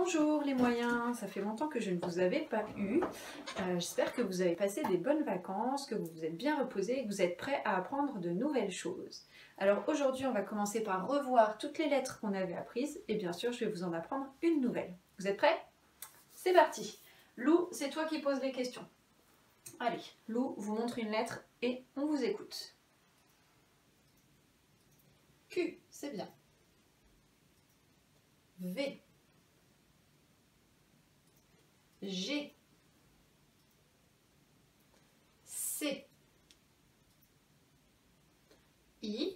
Bonjour les moyens, ça fait longtemps que je ne vous avais pas eu. J'espère que vous avez passé des bonnes vacances, que vous vous êtes bien reposés et que vous êtes prêts à apprendre de nouvelles choses. Alors aujourd'hui, on va commencer par revoir toutes les lettres qu'on avait apprises et bien sûr, je vais vous en apprendre une nouvelle. Vous êtes prêts? C'est parti! Lou, c'est toi qui poses les questions. Allez, Lou vous montre une lettre et on vous écoute. Q, c'est bien. V. G. C. I.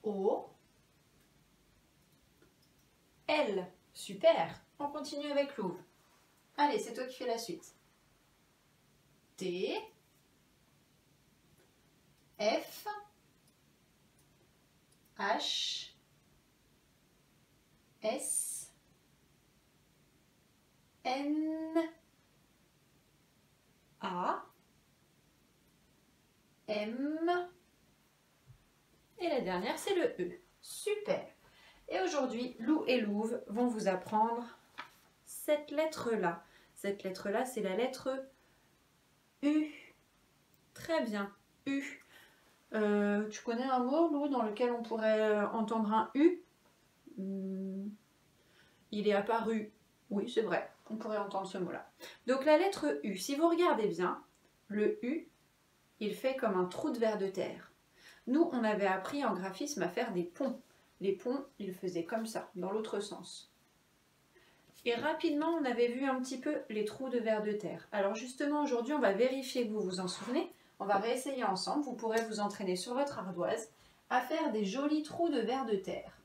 O. L. Super. On continue avec Lou. Allez, c'est toi qui fais la suite. T. F. H. S. N. A. M. Et la dernière, c'est le E. Super. Et aujourd'hui, Lou et Louve vont vous apprendre cette lettre-là. Cette lettre-là, c'est la lettre U. Très bien, U. Tu connais un mot, Lou, dans lequel on pourrait entendre un U? Il est apparu. Oui, c'est vrai, on pourrait entendre ce mot-là. Donc la lettre U, si vous regardez bien, le U, il fait comme un trou de ver de terre. Nous, on avait appris en graphisme à faire des ponts. Les ponts, ils faisaient comme ça, dans l'autre sens. Et rapidement, on avait vu un petit peu les trous de ver de terre. Alors justement, aujourd'hui, on va vérifier que vous vous en souvenez. On va réessayer ensemble. Vous pourrez vous entraîner sur votre ardoise à faire des jolis trous de ver de terre.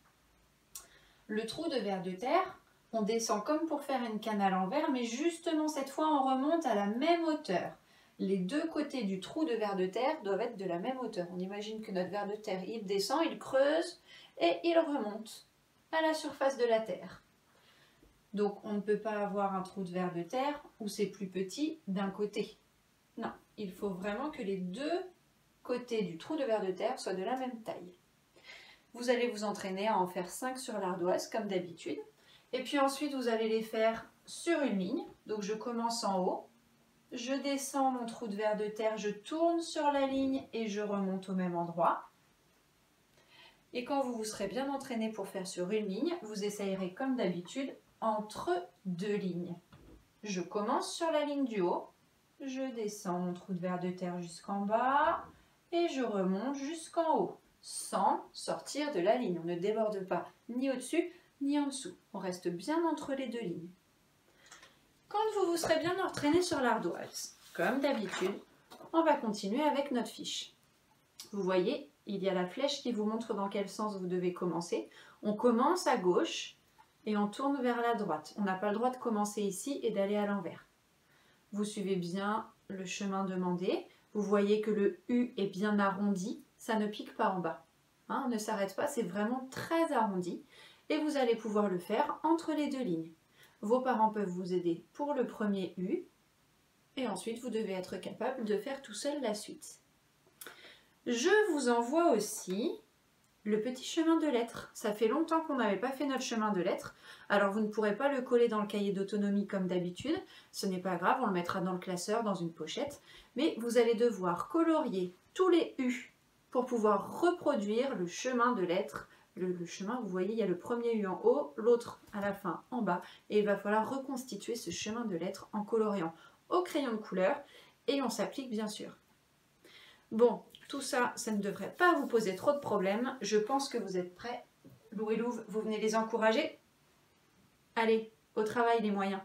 Le trou de ver de terre, on descend comme pour faire une canne à l'envers, mais justement, cette fois, on remonte à la même hauteur. Les deux côtés du trou de ver de terre doivent être de la même hauteur. On imagine que notre ver de terre, il descend, il creuse et il remonte à la surface de la terre. Donc, on ne peut pas avoir un trou de ver de terre où c'est plus petit d'un côté. Non, il faut vraiment que les deux côtés du trou de ver de terre soient de la même taille. Vous allez vous entraîner à en faire 5 sur l'ardoise, comme d'habitude. Et puis ensuite, vous allez les faire sur une ligne. Donc, je commence en haut. Je descends mon trou de ver de terre, je tourne sur la ligne et je remonte au même endroit. Et quand vous vous serez bien entraîné pour faire sur une ligne, vous essayerez comme d'habitude entre deux lignes. Je commence sur la ligne du haut, je descends mon trou de ver de terre jusqu'en bas et je remonte jusqu'en haut, sans sortir de la ligne. On ne déborde pas ni au-dessus ni en dessous. On reste bien entre les deux lignes. Quand vous vous serez bien entraîné sur l'ardoise, comme d'habitude, on va continuer avec notre fiche. Vous voyez, il y a la flèche qui vous montre dans quel sens vous devez commencer. On commence à gauche et on tourne vers la droite. On n'a pas le droit de commencer ici et d'aller à l'envers. Vous suivez bien le chemin demandé. Vous voyez que le U est bien arrondi, ça ne pique pas en bas. Hein, on ne s'arrête pas, c'est vraiment très arrondi. Et vous allez pouvoir le faire entre les deux lignes. Vos parents peuvent vous aider pour le premier U et ensuite vous devez être capable de faire tout seul la suite. Je vous envoie aussi le petit chemin de lettres. Ça fait longtemps qu'on n'avait pas fait notre chemin de lettres. Alors vous ne pourrez pas le coller dans le cahier d'autonomie comme d'habitude. Ce n'est pas grave, on le mettra dans le classeur, dans une pochette. Mais vous allez devoir colorier tous les U pour pouvoir reproduire le chemin de lettres. Le chemin, vous voyez, il y a le premier U en haut, l'autre à la fin en bas. Et il va falloir reconstituer ce chemin de lettres en coloriant au crayon de couleur. Et on s'applique bien sûr. Bon, tout ça, ça ne devrait pas vous poser trop de problèmes. Je pense que vous êtes prêts. Lou et Louve, vous venez les encourager? Allez, au travail les moyens.